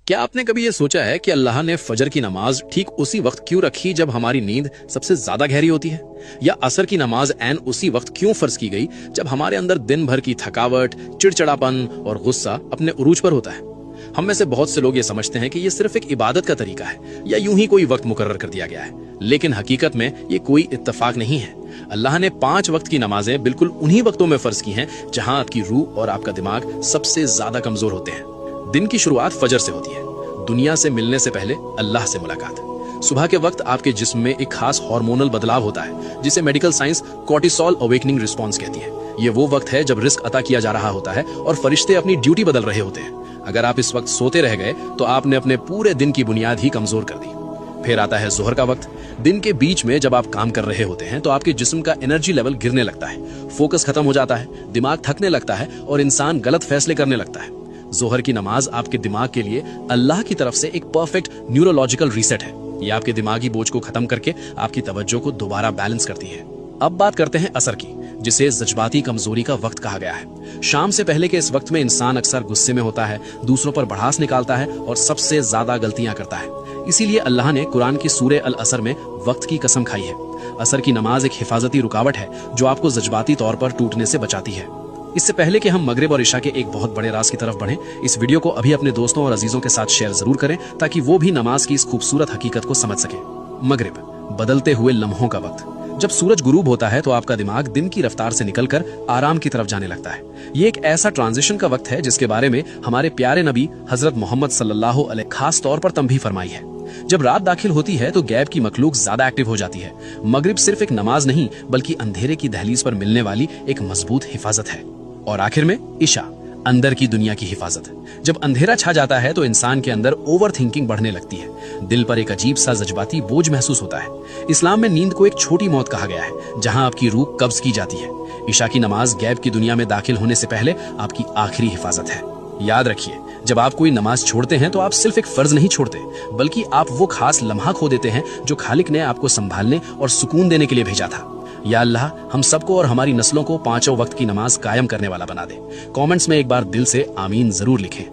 क्या आपने कभी ये सोचा है कि अल्लाह ने फजर की नमाज ठीक उसी वक्त क्यों रखी जब हमारी नींद सबसे ज्यादा गहरी होती है, या असर की नमाज ऐन उसी वक्त क्यों फर्ज की गई जब हमारे अंदर दिन भर की थकावट, चिड़चिड़ापन और गुस्सा अपने उरूज पर होता है। हम में से बहुत से लोग ये समझते हैं कि ये सिर्फ एक इबादत का तरीका है या यूं ही कोई वक्त मुकर्रर कर दिया गया है, लेकिन हकीकत में ये कोई इत्तेफाक नहीं है। अल्लाह ने 5 वक्त की नमाजें बिल्कुल उन्हीं वक्तों में फर्ज की हैं जहां आपकी रूह और आपका दिमाग सबसे ज्यादा कमजोर होते हैं। दिन की शुरुआत फजर से होती है, दुनिया से मिलने से पहले अल्लाह से मुलाकात। सुबह के वक्त आपके जिस्म में एक खास हार्मोनल बदलाव होता है जिसे medical science cortisol awakening response कहती है। ये वो वक्त है जब रिस्क अता किया जा रहा होता है और फरिश्ते अपनी ड्यूटी बदल रहे होते हैं। अगर आप इस वक्त सोते रह गए तो आपने अपने पूरे दिन की बुनियाद ही कमजोर कर दी। फिर आता है जोहर का वक्त। दिन के बीच में जब आप काम कर रहे होते हैं तो आपके जिस्म का एनर्जी लेवल गिरने लगता है, फोकस खत्म हो जाता है, दिमाग थकने लगता है और इंसान गलत फैसले करने लगता है। जोहर की नमाज आपके दिमाग के लिए अल्लाह की तरफ से एक परफेक्ट न्यूरोलॉजिकल रीसेट है। ये आपके दिमागी बोझ को खत्म करके आपकी तवज्जो को दोबारा बैलेंस करती है। अब बात करते हैं असर की, जिसे जज्बाती कमजोरी का वक्त कहा गया है। शाम से पहले के इस वक्त में इंसान अक्सर गुस्से में होता है, दूसरों पर भड़ास निकालता है और सबसे ज्यादा गलतियां करता है। इसीलिए अल्लाह ने कुरान की सूरे अल असर में वक्त की कसम खाई है। असर की नमाज एक हिफाजती रुकावट है जो आपको जज्बाती तौर पर टूटने से बचाती है। इससे पहले कि हम मगरिब और इशा के एक बहुत बड़े राज की तरफ बढ़ें, इस वीडियो को अभी अपने दोस्तों और अजीजों के साथ शेयर जरूर करें ताकि वो भी नमाज की इस खूबसूरत हकीकत को समझ सकें। मगरिब, बदलते हुए लम्हों का वक्त। जब सूरज गुरूब होता है तो आपका दिमाग दिन की रफ्तार से निकलकर आराम की तरफ जाने लगता है। ये एक ऐसा ट्रांजिशन का वक्त है जिसके बारे में हमारे प्यारे नबी हजरत मोहम्मद सल्लल्लाहु अलैहि खास तौर पर तंबीह फरमाई है। जब रात दाखिल होती है तो गैब की मखलूक ज्यादा एक्टिव हो जाती है। मगरिब सिर्फ एक नमाज नहीं बल्कि अंधेरे की दहलीज पर मिलने वाली एक मजबूत हिफाजत है। और आखिर में इशा, अंदर की दुनिया की हिफाजत। जब अंधेरा छा जाता है तो इंसान के अंदर ओवर थिंकिंग बढ़ने लगती है, दिल पर एक अजीब सा जज्बाती बोझ महसूस होता है। इस्लाम में नींद को एक छोटी मौत कहा गया है जहां आपकी रूह कब्ज की जाती है। इशा की नमाज गैब की दुनिया में दाखिल होने से पहले आपकी आखिरी हिफाजत है। याद रखिए, जब आप कोई नमाज छोड़ते हैं तो आप सिर्फ एक फर्ज नहीं छोड़ते बल्कि आप वो खास लम्हा खो देते हैं जो खालिक ने आपको संभालने और सुकून देने के लिए भेजा था। या अल्लाह हम सबको और हमारी नस्लों को 5 वक्त की नमाज कायम करने वाला बना दे। कमेंट्स में एक बार दिल से आमीन जरूर लिखें।